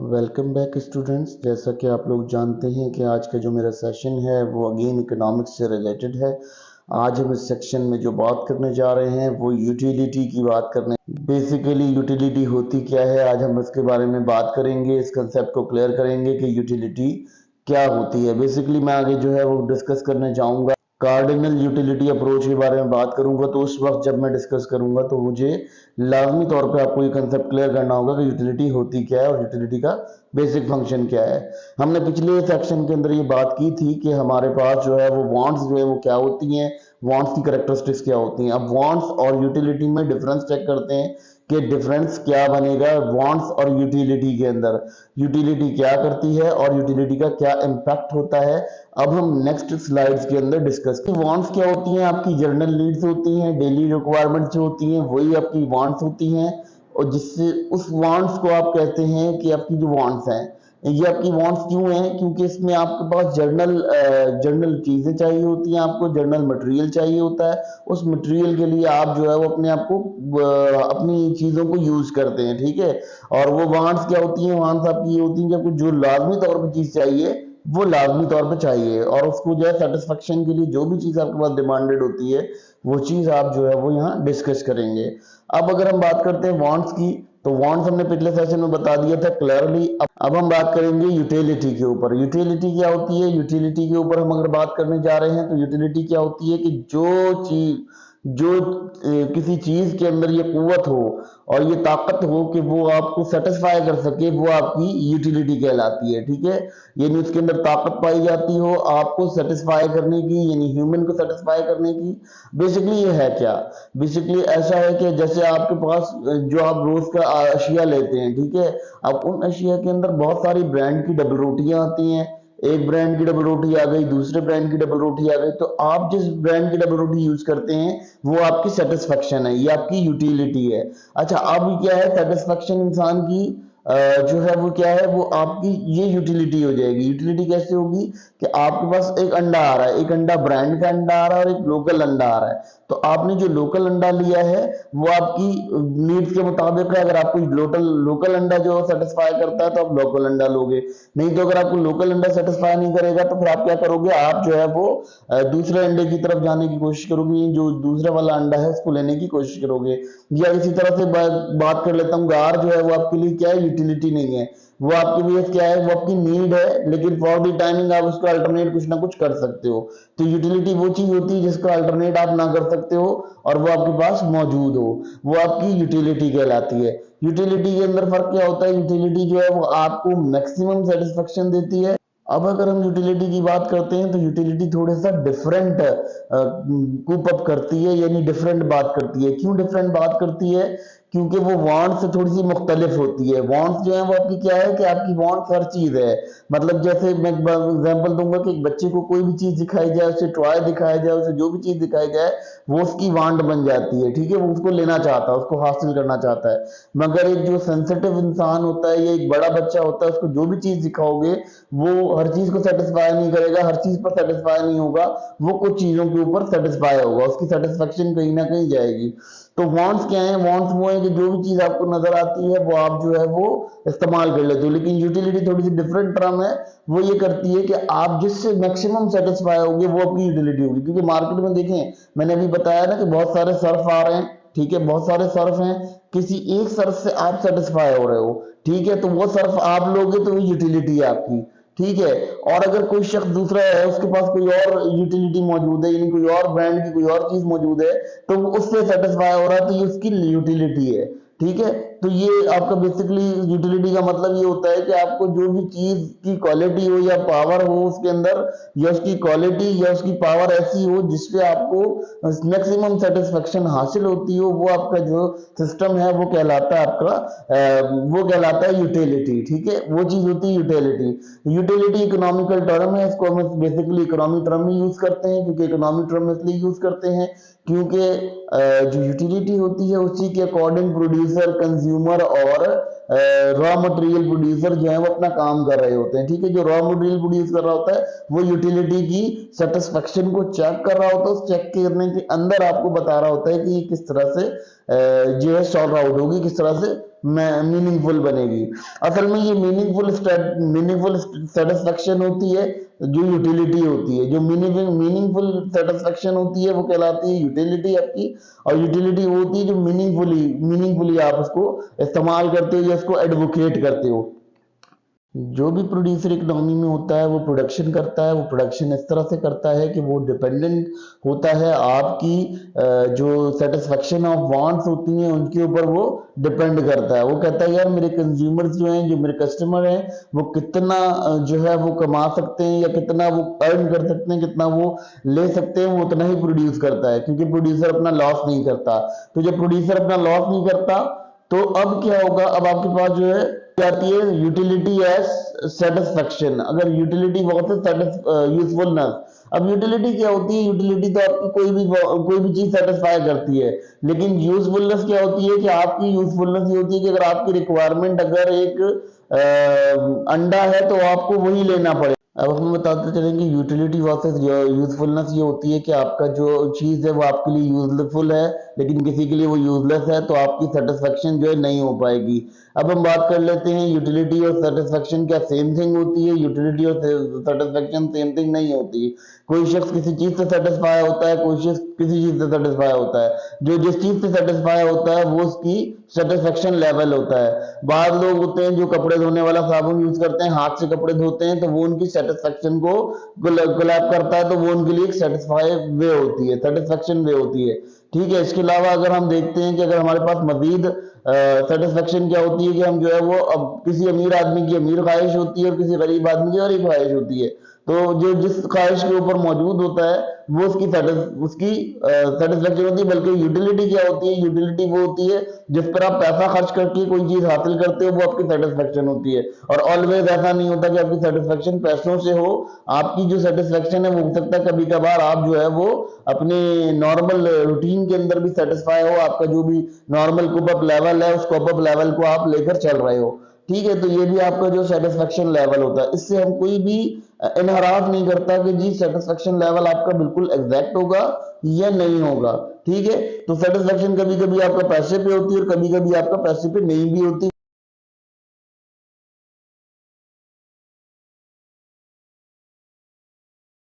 Welcome back students. जैसा कि आप लोग जानते हैं कि आज का जो मेरा सेशन है वो अगेन इकोनॉमिक्स से रिलेटेड है। आज हम इस सेक्शन में जो बात करने जा रहे हैं वो यूटिलिटी की बात करने। बेसिकली यूटिलिटी होती क्या है, आज हम इसके बारे में बात करेंगे, इस कंसेप्ट को क्लियर करेंगे कि यूटिलिटी क्या होती है। बेसिकली मैं आगे जो है वो डिस्कस करने जाऊंगा, कार्डिनल यूटिलिटी अप्रोच के बारे में बात करूंगा। तो उस वक्त जब मैं डिस्कस करूंगा तो मुझे लाजमी तौर पे आपको ये कंसेप्ट क्लियर करना होगा कि यूटिलिटी होती क्या है और यूटिलिटी का बेसिक फंक्शन क्या है। हमने पिछले सेक्शन के अंदर ये बात की थी कि हमारे पास जो है वो वांट्स जो है वो क्या होती हैं, वांट्स की कैरेक्टरिस्टिक्स क्या होती हैं। अब वांट्स और यूटिलिटी में डिफरेंस चेक करते हैं कि डिफरेंस क्या बनेगा वांट्स और यूटिलिटी के अंदर। यूटिलिटी क्या करती है और यूटिलिटी का क्या इम्पैक्ट होता है, अब हम नेक्स्ट स्लाइड्स के अंदर डिस्कस करें। वांट्स क्या होती हैं, आपकी जर्नल नीड्स होती हैं, डेली रिक्वायरमेंट्स जो होती हैं वही आपकी वांट्स होती हैं। और जिससे उस वांट्स को आप कहते हैं कि आपकी जो वांट्स हैं, ये आपकी वांट्स क्यों हैं, क्योंकि इसमें आपके पास जर्नल चीजें चाहिए होती हैं, आपको जर्नल मटेरियल चाहिए होता है। उस मटेरियल के लिए आप जो है वो अपने आप को अपनी चीजों को यूज करते हैं, ठीक है। और वो वांट्स क्या होती हैं, वांट्स आपकी ये होती हैं कि आपको जो लाजमी तौर पर चीज चाहिए वो लाजमी तौर पे चाहिए, और उसको जो है सेटिस्फेक्शन के लिए जो भी चीज आपके पास डिमांडेड होती है वो चीज आप जो है वो यहाँ डिस्कस करेंगे। अब अगर हम बात करते हैं वांट्स की, तो वांट्स हमने पिछले सेशन में बता दिया था क्लियरली। अब हम बात करेंगे यूटिलिटी के ऊपर। यूटिलिटी क्या होती है, यूटिलिटी के ऊपर हम अगर बात करने जा रहे हैं तो यूटिलिटी क्या होती है कि जो किसी चीज के अंदर ये कुव्वत हो और ये ताकत हो कि वो आपको सेटिस्फाई कर सके, वो आपकी यूटिलिटी कहलाती है, ठीक है। यानी उसके अंदर ताकत पाई जाती हो आपको सेटिस्फाई करने की, यानी ह्यूमन को सेटिस्फाई करने की। बेसिकली ये है क्या, बेसिकली ऐसा है कि जैसे आपके पास जो आप रोज का अशिया लेते हैं, ठीक है। अब उन अशिया के अंदर बहुत सारी ब्रांड की डबल रोटियां आती हैं। एक ब्रांड की डबल रोटी आ गई, दूसरे ब्रांड की डबल रोटी आ गई, तो आप जिस ब्रांड की डबल रोटी यूज करते हैं वो आपकी सेटिस्फेक्शन है, ये आपकी यूटिलिटी है। अच्छा, अब क्या है सेटिस्फेक्शन इंसान की जो है वो क्या है, वो आपकी ये यूटिलिटी हो जाएगी। यूटिलिटी कैसे होगी कि आपके पास एक अंडा आ रहा है, एक अंडा ब्रांड का अंडा आ रहा है और एक लोकल अंडा आ रहा है। तो आपने जो लोकल अंडा लिया है वो आपकी नीड्स के मुताबिक है। अगर आपको लोकल अंडा जो सेटिस्फाई करता है तो आप लोकल अंडा लोगे, नहीं तो अगर आपको लोकल अंडा सेटिस्फाई नहीं करेगा तो फिर आप क्या करोगे, आप जो है वो दूसरे अंडे की तरफ जाने की कोशिश करोगे, जो दूसरा वाला अंडा है उसको लेने की कोशिश करोगे। या इसी तरह से बात कर लेता हूँ, गार जो है वो आपके लिए क्या है, यूटिलिटी नहीं है, वो आपके लिए क्या है, वो आपकी नीड है, लेकिन फॉर द टाइमिंग आप उसका अल्टरनेट कुछ ना कुछ कर सकते हो। तो यूटिलिटी वो चीज होती है जिसका अल्टरनेट आप ना कर सकते हो और वो आपके पास मौजूद हो, वो आपकी यूटिलिटी कहलाती है। यूटिलिटी के अंदर फर्क क्या होता है, यूटिलिटी जो है वो आपको मैक्सिमम सेटिस्फेक्शन देती है। अब अगर हम यूटिलिटी की बात करते हैं तो यूटिलिटी थोड़ा सा डिफरेंट कूप अप करती है, यानी डिफरेंट बात करती है। क्यों डिफरेंट बात करती है, क्योंकि वो वांट से थोड़ी सी मुख्तलिफ होती है। वांट्स जो है वो आपकी क्या है कि आपकी वांट्स हर चीज है। मतलब जैसे मैं एग्जांपल दूंगा कि एक बच्चे को कोई भी चीज दिखाई जाए, उसे टॉय दिखाया जाए, उसे जो भी चीज दिखाई जाए वो उसकी वांट बन जाती है, ठीक है। वो उसको लेना चाहता है, उसको हासिल करना चाहता है। मगर एक जो सेंसिटिव इंसान होता है या एक बड़ा बच्चा होता है, उसको जो भी चीज दिखाओगे वो हर चीज को सेटिस्फाई नहीं करेगा, हर चीज पर सेटिस्फाई नहीं होगा, वो कुछ चीजों के ऊपर सेटिस्फाई होगा, उसकी सेटिस्फेक्शन कहीं ना कहीं जाएगी। तो वांट्स क्या है, वांट्स वो है कि जो भी चीज आपको नजर आती है वो आप जो है वो इस्तेमाल कर लेते हो। लेकिन यूटिलिटी थोड़ी सी डिफरेंट टर्म है, वो ये करती है कि आप जिससे मैक्सिमम सेटिस्फाई होगे वो आपकी यूटिलिटी होगी। क्योंकि मार्केट में देखें, मैंने अभी बताया ना कि बहुत सारे सर्फ आ रहे हैं, ठीक है, बहुत सारे सर्फ हैं, किसी एक सर्फ से आप सेटिस्फाई हो रहे हो, ठीक है, तो वो सर्फ आप लोगे तो वो यूटिलिटी है आपकी, ठीक है। और अगर कोई शख्स दूसरा है, उसके पास कोई और यूटिलिटी मौजूद है, यानी कोई और ब्रांड की कोई और चीज मौजूद है, तो वो उससे सेटिस्फाई हो रहा है, तो ये उसकी यूटिलिटी है, ठीक है। तो ये आपका बेसिकली यूटिलिटी का मतलब ये होता है कि आपको जो भी चीज की क्वालिटी हो या पावर हो उसके अंदर, या उसकी क्वालिटी या उसकी पावर ऐसी हो जिससे आपको मैक्सिमम सेटिस्फेक्शन हासिल होती हो, वो आपका जो सिस्टम है वो कहलाता है आपका वो कहलाता है यूटिलिटी, ठीक है। वो चीज होती है यूटिलिटी। यूटिलिटी इकोनॉमिकल टर्म है, इसको हम बेसिकली इकोनॉमिक टर्म में यूज करते हैं। क्योंकि इकोनॉमिक टर्म इसलिए यूज करते हैं क्योंकि जो यूटिलिटी होती है उसी के अकॉर्डिंग प्रोड्यूसर, कंज्यूमर और रॉ मटेरियल प्रोड्यूसर जो है वो अपना काम कर रहे होते हैं, ठीक है। जो रॉ मटेरियल प्रोड्यूस कर रहा होता है वो यूटिलिटी की सेटिस्फेक्शन को चेक कर रहा होता है, उस चेक करने के अंदर आपको बता रहा होता है कि ये किस तरह से जो है सॉल्व आउट होगी, किस तरह से मीनिंगफुल बनेगी। असल में ये मीनिंगफुल सेटिस्फेक्शन होती है जो यूटिलिटी होती है। जो मीनिंगफुल सेटिस्फेक्शन होती है वो कहलाती है यूटिलिटी आपकी, और यूटिलिटी वो होती है जो मीनिंगफुली आप उसको इस्तेमाल करते हो या उसको एडवोकेट करते हो। जो भी प्रोड्यूसर इकोनॉमी में होता है वो प्रोडक्शन करता है, वो प्रोडक्शन इस तरह से करता है कि वो डिपेंडेंट होता है आपकी जो सेटिस्फेक्शन ऑफ वांट्स होती हैं उनके ऊपर वो डिपेंड करता है। वो कहता है यार मेरे कंज्यूमर्स जो हैं, जो मेरे कस्टमर हैं, वो कितना जो है वो कमा सकते हैं या कितना वो अर्न कर सकते हैं, कितना वो ले सकते हैं, वो उतना ही प्रोड्यूस करता है, क्योंकि प्रोड्यूसर अपना लॉस नहीं करता। तो जब प्रोड्यूसर अपना लॉस नहीं करता तो अब क्या होगा, अब आपके पास जो है आती है यूटिलिटी एज सेटिस्फेक्शन। अगर यूटिलिटी बहुत है यूजफुलनेस। अब यूटिलिटी क्या होती है, यूटिलिटी तो आपकी कोई भी चीज सेटिस्फाई करती है, लेकिन यूजफुलनेस क्या होती है कि आपकी यूजफुलनेस ये होती है कि अगर आपकी रिक्वायरमेंट अगर एक अंडा है तो आपको वही लेना पड़ेगा। अब हम बताते चलेंगे यूटिलिटी वर्सेस यूजफुलनेस। ये होती है कि आपका जो चीज है वो आपके लिए यूजफुल है लेकिन किसी के लिए वो यूजलेस है, तो आपकी सेटिस्फेक्शन जो है नहीं हो पाएगी। अब हम बात कर लेते हैं यूटिलिटी और सेटिस्फेक्शन क्या सेम थिंग होती है। यूटिलिटी और सेटिस्फेक्शन सेम थिंग नहीं होती। कोई शख्स किसी चीज से सेटिस्फाई होता है, कोई शख्स किसी चीज से सेटिस्फाई होता है। जो जिस चीज से सेटिस्फाई होता है वो उसकी सेटिस्फेक्शन लेवल होता है। बाद लोग होते हैं जो कपड़े धोने वाला साबुन यूज करते हैं, हाथ से कपड़े धोते हैं, तो वो उनकी सेटिस्फेक्शन को कोलैप करता है, तो वो उनके लिए एक सेटिस्फाई वे होती है, सेटिस्फेक्शन वे होती है। ठीक है। इसके अलावा अगर हम देखते हैं कि अगर हमारे पास मजीद सेटिस्फेक्शन क्या होती है कि हम जो है वो अब किसी अमीर आदमी की अमीर ख्वाहिश होती है और किसी गरीब आदमी की गरीब ख्वाहिश होती है, तो जो जिस ख्वाहिश के ऊपर मौजूद होता है वो उसकी सेटिस्फेक्शन होती है। बल्कि यूटिलिटी क्या होती है, यूटिलिटी वो होती है जिस पर आप पैसा खर्च करके कोई चीज हासिल करते हो, वो आपकी सेटिस्फेक्शन होती है। और ऑलवेज ऐसा नहीं होता कि आपकी सेटिस्फेक्शन पैसों से हो। आपकी जो सेटिस्फेक्शन है वो हो सकता है कभी कभार आप जो है वो अपने नॉर्मल रूटीन के अंदर भी सेटिस्फाई हो, आपका जो भी नॉर्मल कोप अप लेवल है उस कोप अप लेवल को आप लेकर चल रहे हो। ठीक है। तो ये भी आपका जो सेटिस्फेक्शन लेवल होता है, इससे हम कोई भी इनहराफ नहीं करता कि जी सेटिस्फेक्शन लेवल आपका बिल्कुल एग्जैक्ट होगा या नहीं होगा। ठीक है। तो सेटिस्फेक्शन कभी कभी आपका पैसे पे होती है और कभी कभी आपका पैसे पे नहीं भी होती।